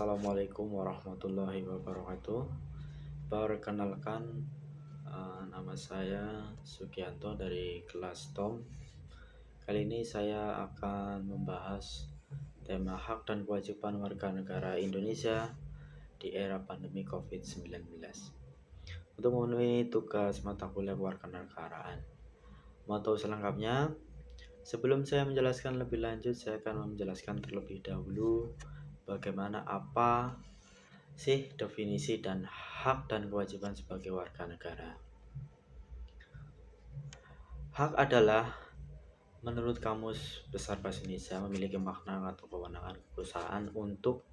Assalamualaikum warahmatullahi wabarakatuh. Perkenalkan, nama saya Sugianto dari kelas TOM. Kali ini saya akan membahas tema hak dan kewajiban warga negara Indonesia di era pandemi COVID-19 untuk memenuhi tugas mata kuliah kewarganegaraan. Mau tahu selengkapnya? Sebelum saya menjelaskan lebih lanjut, saya akan menjelaskan terlebih dahulu bagaimana apa sih definisi dan hak dan kewajiban sebagai warga negara. Hak adalah menurut Kamus Besar Bahasa Indonesia memiliki makna atau kewenangan perusahaan untuk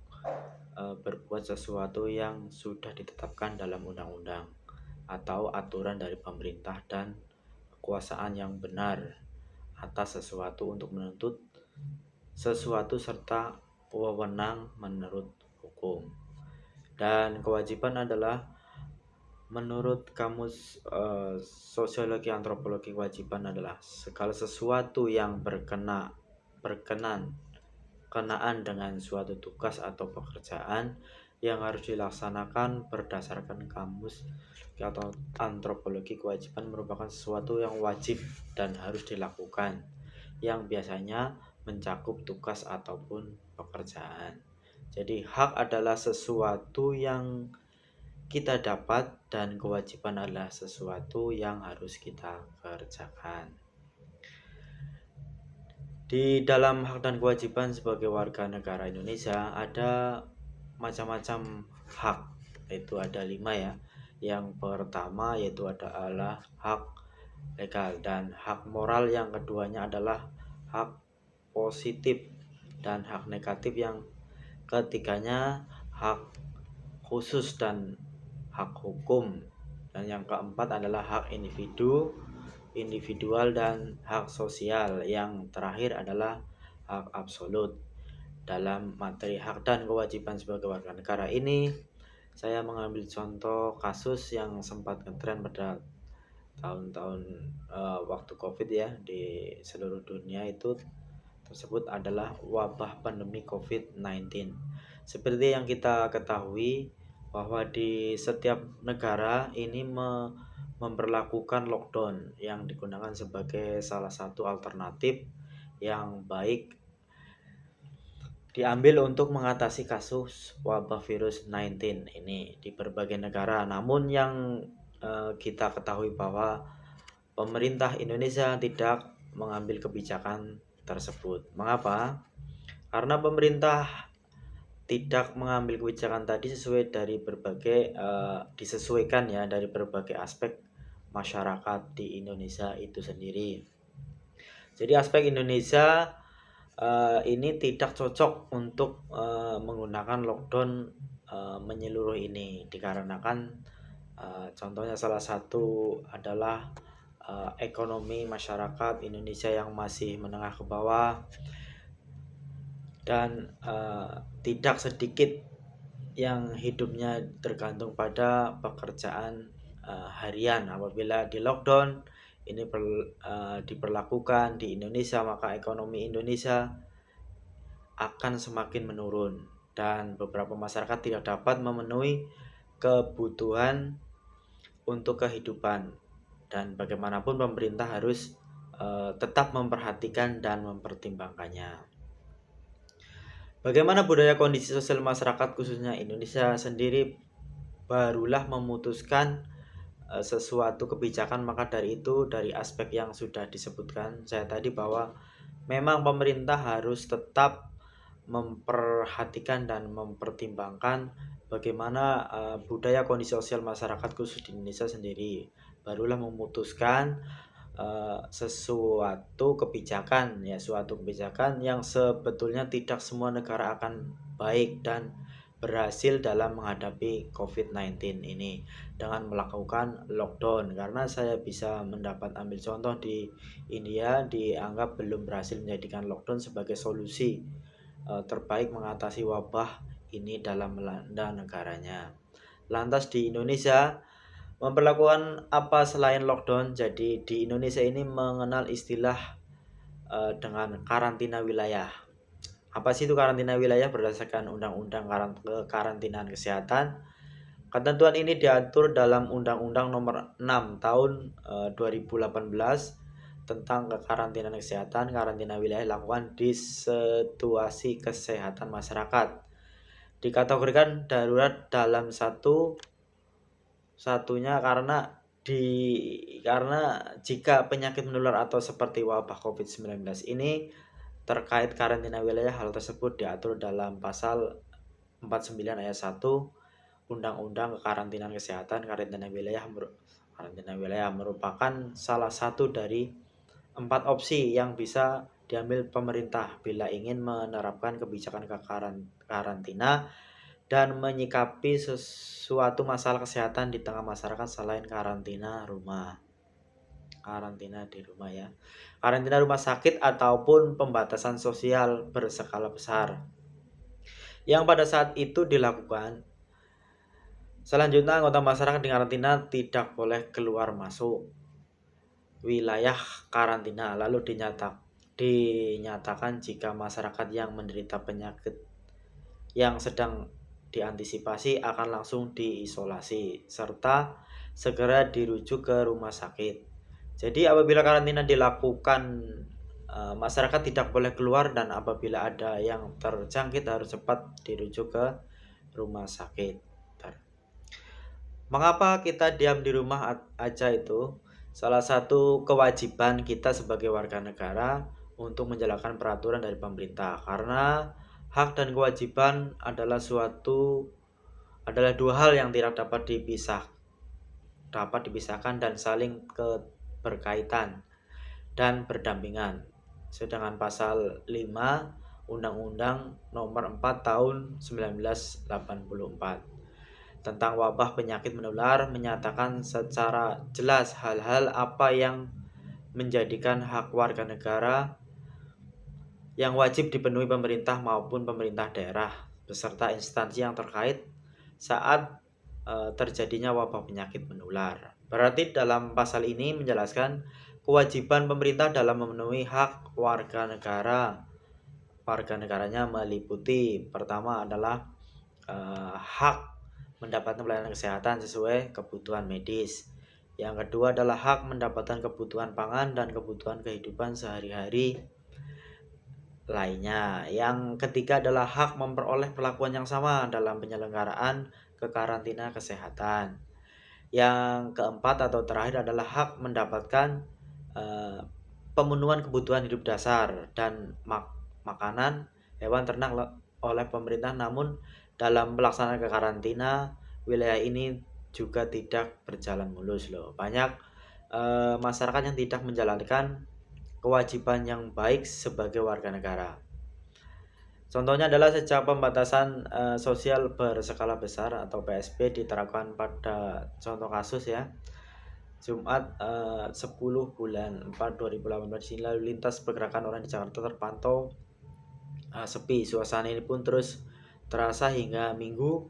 berbuat sesuatu yang sudah ditetapkan dalam undang-undang atau aturan dari pemerintah dan kekuasaan yang benar atas sesuatu untuk menuntut sesuatu serta wewenang menurut hukum. Dan kewajiban adalah menurut Kamus Sosiologi Antropologi, kewajiban adalah segala sesuatu yang berkenaan dengan suatu tugas atau pekerjaan yang harus dilaksanakan berdasarkan Kamus atau Antropologi. Kewajiban merupakan sesuatu yang wajib dan harus dilakukan, yang biasanya mencakup tugas ataupun pekerjaan. Jadi hak adalah sesuatu yang kita dapat dan kewajiban adalah sesuatu yang harus kita kerjakan. Di dalam hak dan kewajiban sebagai warga negara Indonesia ada macam-macam hak, yaitu ada 5 ya. Yang pertama yaitu adalah hak legal dan hak moral, yang keduanya adalah hak positif, dan hak negatif yang ketiganya hak khusus dan hak hukum, dan yang keempat adalah hak individual dan hak sosial, yang terakhir adalah hak absolut. Dalam materi hak dan kewajiban sebagai warga negara ini, saya mengambil contoh kasus yang sempat ngetren pada tahun-tahun waktu COVID ya di seluruh dunia. Itu tersebut adalah wabah pandemi COVID-19. Seperti yang kita ketahui bahwa di setiap negara ini memperlakukan lockdown yang digunakan sebagai salah satu alternatif yang baik diambil untuk mengatasi kasus wabah virus 19 ini di berbagai negara. Namun yang kita ketahui bahwa pemerintah Indonesia tidak mengambil kebijakan tersebut. Mengapa? Karena pemerintah tidak mengambil kebijakan tadi disesuaikan ya dari berbagai aspek masyarakat di Indonesia itu sendiri. Jadi aspek Indonesia ini tidak cocok untuk menggunakan lockdown menyeluruh ini, dikarenakan contohnya salah satu adalah ekonomi masyarakat Indonesia yang masih menengah ke bawah, dan tidak sedikit yang hidupnya tergantung pada pekerjaan harian. Apabila di lockdown ini diberlakukan di Indonesia, maka ekonomi Indonesia akan semakin menurun dan beberapa masyarakat tidak dapat memenuhi kebutuhan untuk kehidupan, dan bagaimanapun pemerintah harus tetap memperhatikan dan mempertimbangkannya. Bagaimana budaya kondisi sosial masyarakat khususnya Indonesia sendiri barulah memutuskan sesuatu kebijakan. Maka dari itu, dari aspek yang sudah disebutkan saya tadi, bahwa memang pemerintah harus tetap memperhatikan dan mempertimbangkan bagaimana budaya kondisi sosial masyarakat khusus di Indonesia sendiri, barulah memutuskan suatu kebijakan yang sebetulnya tidak semua negara akan baik dan berhasil dalam menghadapi COVID-19 ini dengan melakukan lockdown. Karena saya bisa mendapat ambil contoh di India, dianggap belum berhasil menjadikan lockdown sebagai solusi terbaik mengatasi wabah ini dalam melanda negaranya. Lantas di Indonesia memperlakukan apa selain lockdown? Jadi di Indonesia ini mengenal istilah dengan karantina wilayah. Apa sih itu karantina wilayah? Berdasarkan Undang-Undang Kekarantinaan Kesehatan, ketentuan ini diatur dalam Undang-Undang Nomor 6 Tahun 2018 tentang kekarantinaan kesehatan. Karantina wilayah dilakukan di situasi kesehatan masyarakat. Dikategorikan darurat dalam satunya karena jika penyakit menular atau seperti wabah COVID-19 ini terkait karantina wilayah, hal tersebut diatur dalam pasal 49 ayat 1 Undang-Undang Kekarantinaan Kesehatan. Karantina wilayah merupakan salah satu dari 4 opsi yang bisa diambil pemerintah bila ingin menerapkan kebijakan karantina dan menyikapi sesuatu masalah kesehatan di tengah masyarakat selain karantina di rumah ya. Karantina rumah sakit ataupun pembatasan sosial berskala besar yang pada saat itu dilakukan. Selanjutnya, anggota masyarakat di karantina tidak boleh keluar masuk wilayah karantina. Lalu dinyatakan jika masyarakat yang menderita penyakit yang sedang diantisipasi akan langsung diisolasi serta segera dirujuk ke rumah sakit. Jadi apabila karantina dilakukan, masyarakat tidak boleh keluar, dan apabila ada yang terjangkit harus cepat dirujuk ke rumah sakit. Mengapa kita diam di rumah aja itu? Salah satu kewajiban kita sebagai warga negara untuk menjalankan peraturan dari pemerintah, karena hak dan kewajiban adalah dua hal yang tidak dapat dipisahkan dan saling berkaitan dan berdampingan. Sedangkan pasal 5 Undang-Undang Nomor 4 Tahun 1984 tentang wabah penyakit menular menyatakan secara jelas hal-hal apa yang menjadikan hak warga negara yang wajib dipenuhi pemerintah maupun pemerintah daerah beserta instansi yang terkait saat terjadinya wabah penyakit menular. Berarti dalam pasal ini menjelaskan kewajiban pemerintah dalam memenuhi hak warga negaranya meliputi, pertama adalah hak mendapatkan pelayanan kesehatan sesuai kebutuhan medis. Yang kedua adalah hak mendapatkan kebutuhan pangan dan kebutuhan kehidupan sehari-hari lainnya. Yang ketiga adalah hak memperoleh perlakuan yang sama dalam penyelenggaraan kekarantina kesehatan. Yang keempat atau terakhir adalah hak mendapatkan pemenuhan kebutuhan hidup dasar dan makanan hewan ternak oleh pemerintah. Namun dalam pelaksanaan kekarantina wilayah ini juga tidak berjalan mulus loh. Banyak masyarakat yang tidak menjalankan kewajiban yang baik sebagai warga negara. Contohnya adalah sejak pembatasan sosial berskala besar atau PSB diterapkan pada contoh kasus ya, Jumat 10 bulan 4 2018 ini lalu lintas pergerakan orang di Jakarta terpantau sepi. Suasana ini pun terus terasa hingga Minggu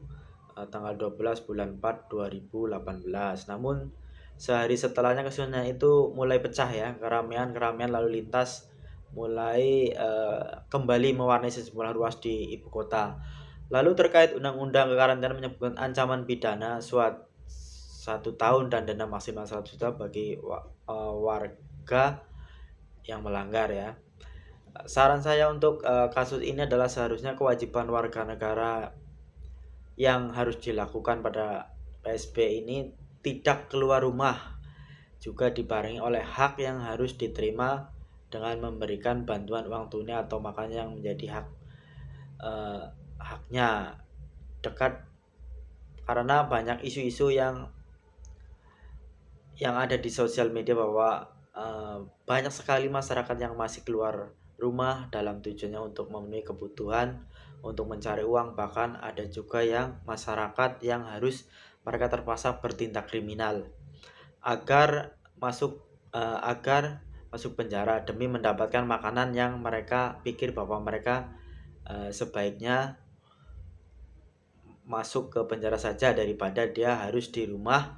tanggal 12 bulan 4 2018. Namun sehari setelahnya kesunyian itu mulai pecah ya. Keramaian lalu lintas mulai kembali mewarnai sejumlah ruas di ibu kota. Lalu terkait undang-undang kekarantinaan menyebutkan ancaman pidana 1 tahun dan denda maksimal 100 juta bagi warga yang melanggar ya. Saran saya untuk kasus ini adalah seharusnya kewajiban warga negara yang harus dilakukan pada PSB ini tidak keluar rumah, juga dibarengi oleh hak yang harus diterima dengan memberikan bantuan uang tunai atau makan yang menjadi haknya dekat, karena banyak isu-isu yang ada di sosial media bahwa banyak sekali masyarakat yang masih keluar rumah dalam tujuannya untuk memenuhi kebutuhan, untuk mencari uang. Bahkan ada juga yang masyarakat yang harus mereka terpaksa bertindak kriminal agar masuk penjara demi mendapatkan makanan yang mereka pikir bahwa mereka sebaiknya masuk ke penjara saja daripada dia harus di rumah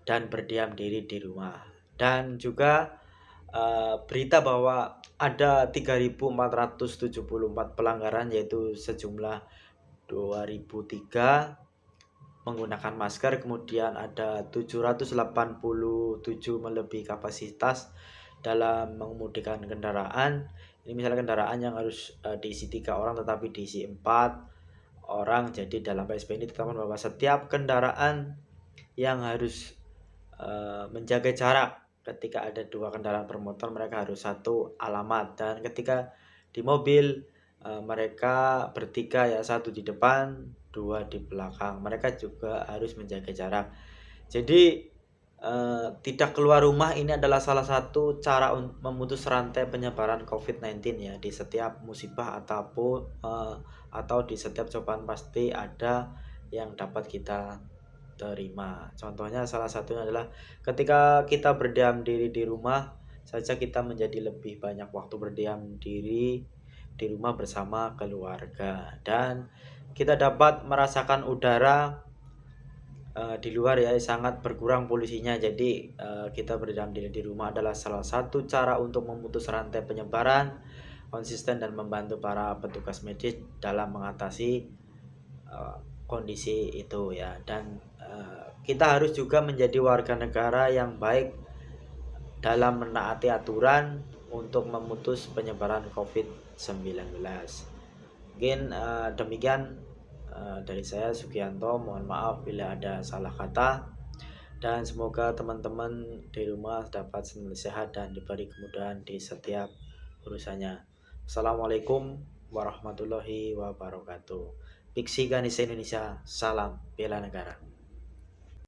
dan berdiam diri di rumah. Dan juga berita bahwa ada 3.474 pelanggaran, yaitu sejumlah 2.003 menggunakan masker, kemudian ada 787 melebihi kapasitas dalam mengemudikan kendaraan. Ini misalnya kendaraan yang harus diisi 3 orang tetapi diisi 4 orang. Jadi dalam PSBB ini ditetapkan bahwa setiap kendaraan yang harus menjaga jarak, ketika ada 2 kendaraan per motor mereka harus satu alamat, dan ketika di mobil mereka bertiga, ya 1 di depan 2 di belakang, mereka juga harus menjaga jarak. Jadi tidak keluar rumah ini adalah salah satu cara memutus rantai penyebaran COVID-19 ya. Di setiap musibah atau di setiap cobaan pasti ada yang dapat kita terima. Contohnya salah satunya adalah ketika kita berdiam diri di rumah saja, kita menjadi lebih banyak waktu berdiam diri di rumah bersama keluarga, dan kita dapat merasakan udara di luar ya sangat berkurang polusinya. Jadi kita berdiam diri di rumah adalah salah satu cara untuk memutus rantai penyebaran, konsisten dan membantu para petugas medis dalam mengatasi kondisi itu ya. Dan kita harus juga menjadi warga negara yang baik dalam menaati aturan untuk memutus penyebaran COVID-19. Mungkin demikian dari saya Sugianto. Mohon maaf bila ada salah kata, dan semoga teman-teman di rumah dapat selalu sehat dan diberi kemudahan di setiap urusannya. Assalamualaikum warahmatullahi wabarakatuh. Piksi Ganesha Indonesia, salam bela negara.